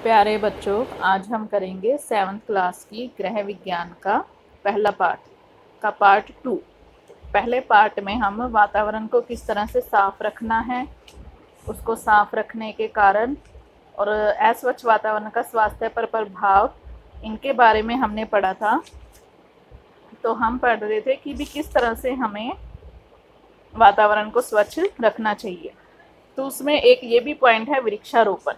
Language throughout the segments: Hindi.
प्यारे बच्चों, आज हम करेंगे 7th क्लास की गृह विज्ञान का पहला पार्ट का पार्ट 2। पहले पार्ट में हम वातावरण को किस तरह से साफ रखना है, उसको साफ रखने के कारण और अस्वच्छ वातावरण का स्वास्थ्य पर प्रभाव, इनके बारे में हमने पढ़ा था। तो हम पढ़ रहे थे कि भी किस तरह से हमें वातावरण को स्वच्छ रखना चाहिए। तो उसमें एक ये भी पॉइंट है वृक्षारोपण।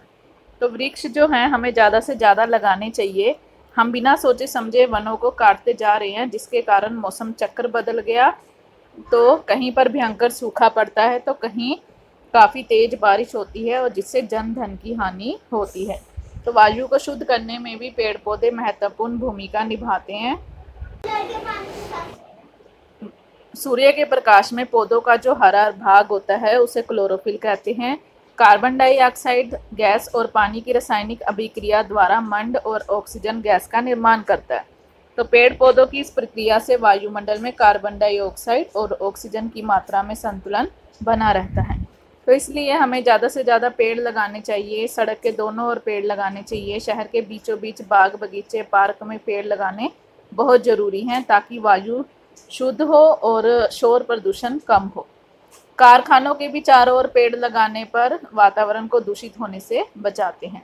तो वृक्ष जो हैं हमें ज़्यादा से ज़्यादा लगाने चाहिए। हम बिना सोचे समझे वनों को काटते जा रहे हैं, जिसके कारण मौसम चक्र बदल गया। तो कहीं पर भयंकर सूखा पड़ता है, तो कहीं काफ़ी तेज़ बारिश होती है और जिससे जन धन की हानि होती है। तो वायु को शुद्ध करने में भी पेड़ पौधे महत्वपूर्ण भूमिका निभाते हैं। सूर्य के प्रकाश में पौधों का जो हरा भाग होता है उसे क्लोरोफिल कहते हैं। कार्बन डाइऑक्साइड गैस और पानी की रासायनिक अभिक्रिया द्वारा मंड और ऑक्सीजन गैस का निर्माण करता है। तो पेड़ पौधों की इस प्रक्रिया से वायुमंडल में कार्बन डाइऑक्साइड और ऑक्सीजन की मात्रा में संतुलन बना रहता है। तो इसलिए हमें ज़्यादा से ज़्यादा पेड़ लगाने चाहिए। सड़क के दोनों ओर पेड़ लगाने चाहिए। शहर के बीचों बीच बाग बगीचे पार्क में पेड़ लगाने बहुत ज़रूरी हैं, ताकि वायु शुद्ध हो और शोर प्रदूषण कम हो। कारखानों के भी चारों ओर पेड़ लगाने पर वातावरण को दूषित होने से बचाते हैं।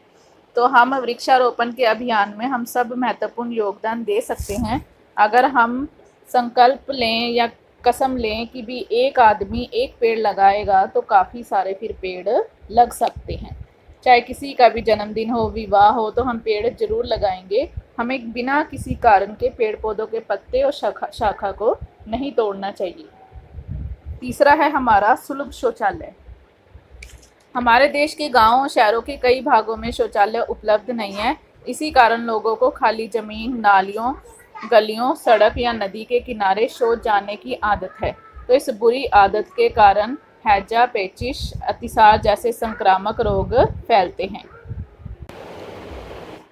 तो हम वृक्षारोपण के अभियान में हम सब महत्वपूर्ण योगदान दे सकते हैं। अगर हम संकल्प लें या कसम लें कि भी एक आदमी एक पेड़ लगाएगा, तो काफ़ी सारे फिर पेड़ लग सकते हैं। चाहे किसी का भी जन्मदिन हो, विवाह हो, तो हम पेड़ जरूर लगाएंगे। हमें बिना किसी कारण के पेड़ पौधों के पत्ते और शाखा को नहीं तोड़ना चाहिए। तीसरा है हमारा सुलभ शौचालय। हमारे देश के गांवों और शहरों के कई भागों में शौचालय उपलब्ध नहीं है। इसी कारण लोगों को खाली जमीन, नालियों, गलियों, सड़क या नदी के किनारे शौच जाने की आदत है। तो इस बुरी आदत के कारण हैजा, पेचिश, अतिसार जैसे संक्रामक रोग फैलते हैं।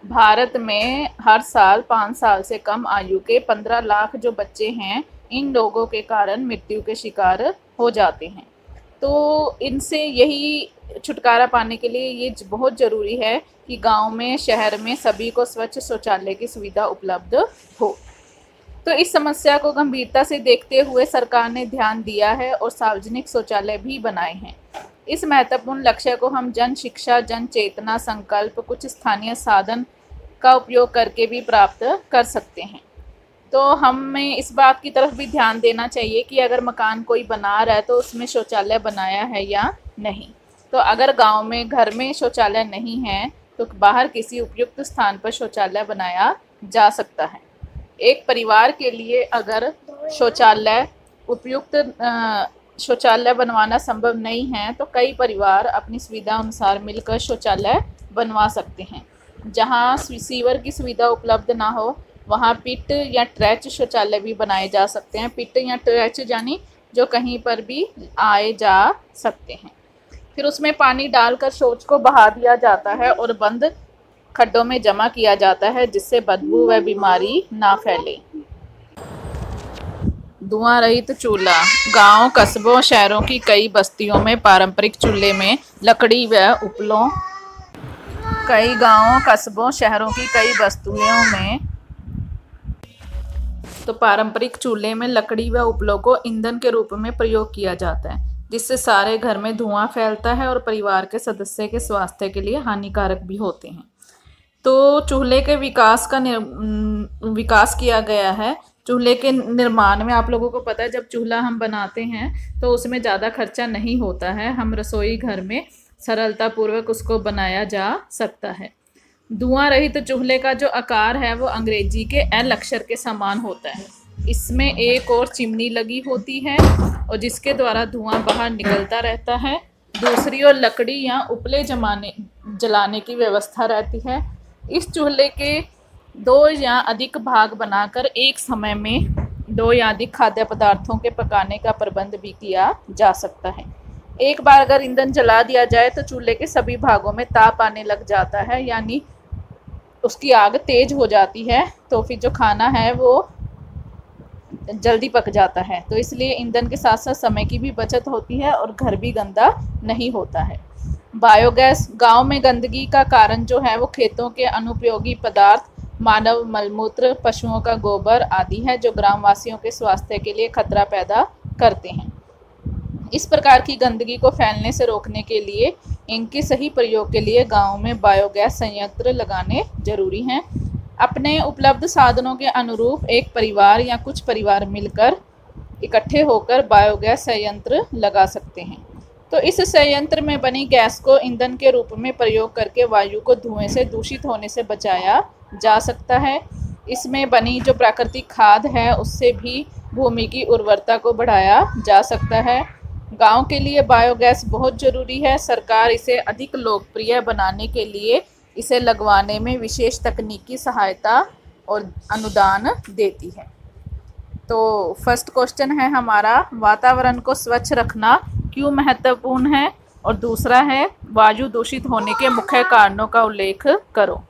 भारत में हर साल 5 साल से कम आयु के 15 लाख जो बच्चे हैं, इन रोगों के कारण मृत्यु के शिकार हो जाते हैं। तो इनसे यही छुटकारा पाने के लिए ये बहुत ज़रूरी है कि गांव में, शहर में सभी को स्वच्छ शौचालय की सुविधा उपलब्ध हो। तो इस समस्या को गंभीरता से देखते हुए सरकार ने ध्यान दिया है और सार्वजनिक शौचालय भी बनाए हैं। इस महत्वपूर्ण लक्ष्य को हम जन शिक्षा, जन चेतना, संकल्प, कुछ स्थानीय साधन का उपयोग करके भी प्राप्त कर सकते हैं। तो हमें इस बात की तरफ भी ध्यान देना चाहिए कि अगर मकान कोई बना रहा है तो उसमें शौचालय बनाया है या नहीं। तो अगर गांव में घर में शौचालय नहीं है, तो बाहर किसी उपयुक्त स्थान पर शौचालय बनाया जा सकता है। एक परिवार के लिए अगर उपयुक्त शौचालय बनवाना संभव नहीं है, तो कई परिवार अपनी सुविधा अनुसार मिलकर शौचालय बनवा सकते हैं। जहां सीवर की सुविधा उपलब्ध ना हो, वहां पिट या ट्रैच शौचालय भी बनाए जा सकते हैं। पिट या ट्रैच यानी जो कहीं पर भी आए जा सकते हैं। फिर उसमें पानी डालकर शौच को बहा दिया जाता है और बंद खड्डों में जमा किया जाता है, जिससे बदबू व बीमारी ना फैले। धुआं रहित चूल्हा। गांव, कस्बों, शहरों की कई बस्तियों में पारंपरिक चूल्हे में लकड़ी व उपलों कई गांवों, कस्बों, शहरों की कई बस्तियों में तो पारंपरिक चूल्हे में लकड़ी व उपलों को ईंधन के रूप में प्रयोग किया जाता है, जिससे सारे घर में धुआं फैलता है और परिवार के सदस्य के स्वास्थ्य के लिए हानिकारक भी होते हैं। तो चूल्हे के विकास किया गया है। चूल्हे के निर्माण में आप लोगों को पता है, जब चूल्हा हम बनाते हैं तो उसमें ज़्यादा खर्चा नहीं होता है। हम रसोई घर में सरलतापूर्वक उसको बनाया जा सकता है। धुआं रहित चूल्हे का जो आकार है वो अंग्रेजी के एल अक्षर के समान होता है। इसमें एक और चिमनी लगी होती है और जिसके द्वारा धुआं बाहर निकलता रहता है। दूसरी ओर लकड़ी या उपले जलाने की व्यवस्था रहती है। इस चूल्हे के 2 या अधिक भाग बनाकर एक समय में 2 या अधिक खाद्य पदार्थों के पकाने का प्रबंध भी किया जा सकता है। एक बार अगर ईंधन जला दिया जाए तो चूल्हे के सभी भागों में ताप आने लग जाता है, यानी उसकी आग तेज हो जाती है। तो फिर जो खाना है वो जल्दी पक जाता है। तो इसलिए ईंधन के साथ साथ समय की भी बचत होती है और घर भी गंदा नहीं होता है। बायोगैस गांव में गंदगी का कारण जो है वो खेतों के अनुपयोगी पदार्थ, मानव मलमूत्र, पशुओं का गोबर आदि है, जो ग्रामवासियों के स्वास्थ्य के लिए खतरा पैदा करते हैं। इस प्रकार की गंदगी को फैलने से रोकने के लिए इनके सही प्रयोग के लिए गांव में बायोगैस संयंत्र लगाने जरूरी हैं। अपने उपलब्ध साधनों के अनुरूप एक परिवार या कुछ परिवार मिलकर इकट्ठे होकर बायोगैस संयंत्र लगा सकते हैं। तो इस संयंत्र में बनी गैस को ईंधन के रूप में प्रयोग करके वायु को धुएं से दूषित होने से बचाया जा सकता है। इसमें बनी जो प्राकृतिक खाद है उससे भी भूमि की उर्वरता को बढ़ाया जा सकता है। गांव के लिए बायोगैस बहुत ज़रूरी है। सरकार इसे अधिक लोकप्रिय बनाने के लिए इसे लगवाने में विशेष तकनीकी सहायता और अनुदान देती है। तो फर्स्ट क्वेश्चन है हमारा, वातावरण को स्वच्छ रखना क्यों महत्वपूर्ण है, और दूसरा है वायु दूषित होने के मुख्य कारणों का उल्लेख करो।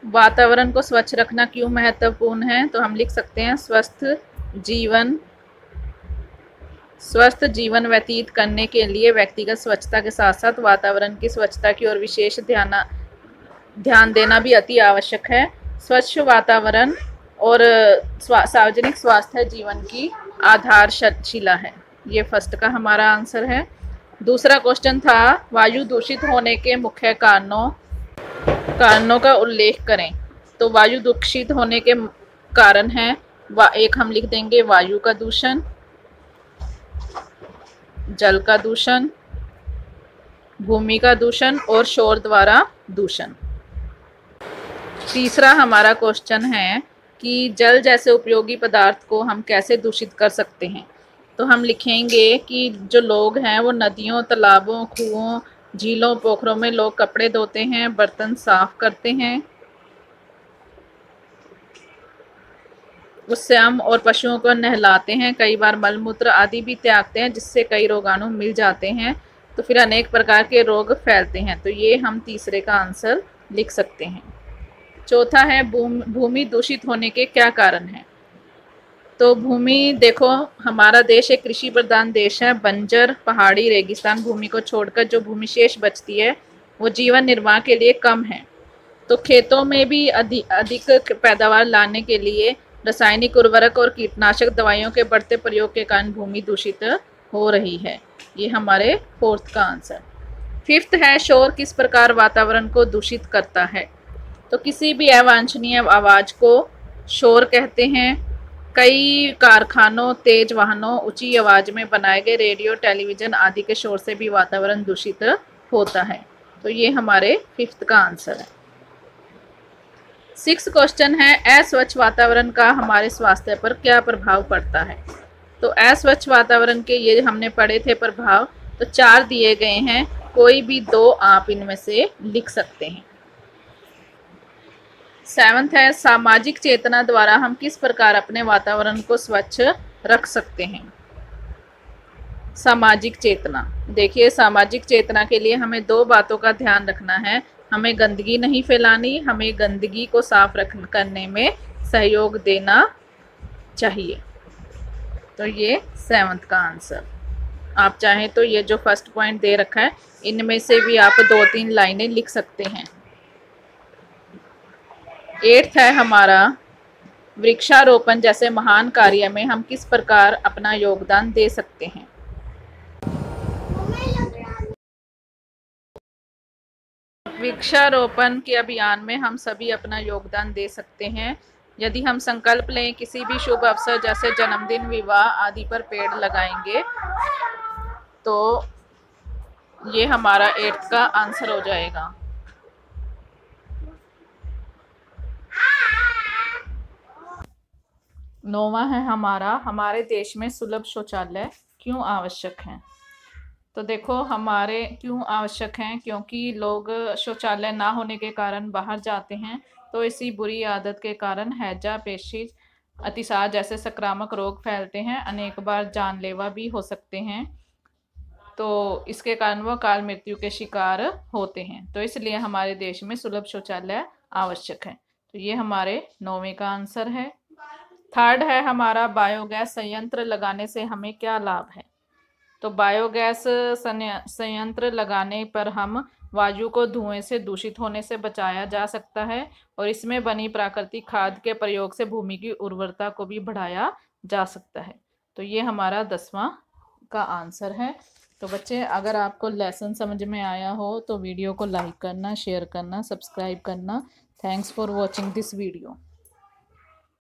वातावरण को स्वच्छ रखना क्यों महत्वपूर्ण है, तो हम लिख सकते हैं स्वस्थ जीवन व्यतीत करने के लिए व्यक्तिगत स्वच्छता के साथ साथ वातावरण की स्वच्छता की ओर विशेष ध्यान देना भी अति आवश्यक है। स्वच्छ वातावरण और सार्वजनिक स्वास्थ्य जीवन की आधारशिला है। ये फर्स्ट का हमारा आंसर है। दूसरा क्वेश्चन था वायु दूषित होने के मुख्य कारणों का उल्लेख करें। तो वायु दूषित होने के कारण हैं, एक हम लिख देंगे वायु का दूषण, जल का दूषण, भूमि का दूषण और शोर द्वारा दूषण। तीसरा हमारा क्वेश्चन है कि जल जैसे उपयोगी पदार्थ को हम कैसे दूषित कर सकते हैं। तो हम लिखेंगे कि जो लोग हैं वो नदियों, तालाबों, कुओं, झीलों, पोखरों में लोग कपड़े धोते हैं, बर्तन साफ करते हैं, उससे हम और पशुओं को नहलाते हैं, कई बार मलमूत्र आदि भी त्यागते हैं जिससे कई रोगाणु मिल जाते हैं, तो फिर अनेक प्रकार के रोग फैलते हैं। तो ये हम तीसरे का आंसर लिख सकते हैं। चौथा है भूमि दूषित होने के क्या कारण हैं। तो भूमि, देखो हमारा देश एक कृषि प्रधान देश है। बंजर, पहाड़ी, रेगिस्तान भूमि को छोड़कर जो भूमि शेष बचती है वो जीवन निर्वाह के लिए कम है। तो खेतों में भी अधिक पैदावार लाने के लिए रासायनिक उर्वरक और कीटनाशक दवाइयों के बढ़ते प्रयोग के कारण भूमि दूषित हो रही है। ये हमारे फोर्थ का आंसर। फिफ्थ है शोर किस प्रकार वातावरण को दूषित करता है। तो किसी भी अवांछनीय आवाज़ को शोर कहते हैं। कई कारखानों, तेज वाहनों, ऊंची आवाज़ में बनाए गए रेडियो, टेलीविज़न आदि के शोर से भी वातावरण दूषित होता है। तो ये हमारे फिफ्थ का आंसर है। सिक्स्थ क्वेश्चन है अस्वच्छ वातावरण का हमारे स्वास्थ्य पर क्या प्रभाव पड़ता है। तो अस्वच्छ वातावरण के ये हमने पढ़े थे प्रभाव, तो 4 दिए गए हैं, कोई भी 2 आप इनमें से लिख सकते हैं। 7th है सामाजिक चेतना द्वारा हम किस प्रकार अपने वातावरण को स्वच्छ रख सकते हैं। सामाजिक चेतना, देखिए सामाजिक चेतना के लिए हमें 2 बातों का ध्यान रखना है। हमें गंदगी नहीं फैलानी, हमें गंदगी को साफ करने में सहयोग देना चाहिए। तो ये 7th का आंसर। आप चाहें तो ये जो फर्स्ट पॉइंट दे रखा है इनमें से भी आप 2-3 लाइनें लिख सकते हैं। 8th है हमारा वृक्षारोपण जैसे महान कार्य में हम किस प्रकार अपना योगदान दे सकते हैं। वृक्षारोपण के अभियान में हम सभी अपना योगदान दे सकते हैं यदि हम संकल्प लें किसी भी शुभ अवसर जैसे जन्मदिन, विवाह आदि पर पेड़ लगाएंगे। तो ये हमारा 8th का आंसर हो जाएगा। नौवां है हमारा हमारे देश में सुलभ शौचालय क्यों आवश्यक हैं। तो देखो हमारे क्यों आवश्यक हैं, क्योंकि लोग शौचालय ना होने के कारण बाहर जाते हैं, तो इसी बुरी आदत के कारण हैजा, पेचिश, अतिसार जैसे संक्रामक रोग फैलते हैं, अनेक बार जानलेवा भी हो सकते हैं। तो इसके कारण वो काल मृत्यु के शिकार होते हैं। तो इसलिए हमारे देश में सुलभ शौचालय आवश्यक है। तो ये हमारे 9वें का आंसर है। 3rd है हमारा बायोगैस संयंत्र लगाने से हमें क्या लाभ है। तो बायोगैस संयंत्र लगाने पर हम वायु को धुएं से दूषित होने से बचाया जा सकता है और इसमें बनी प्राकृतिक खाद के प्रयोग से भूमि की उर्वरता को भी बढ़ाया जा सकता है। तो ये हमारा 10वां का आंसर है। तो बच्चे, अगर आपको लेसन समझ में आया हो तो वीडियो को लाइक करना, शेयर करना, सब्सक्राइब करना। Thanks for watching this video.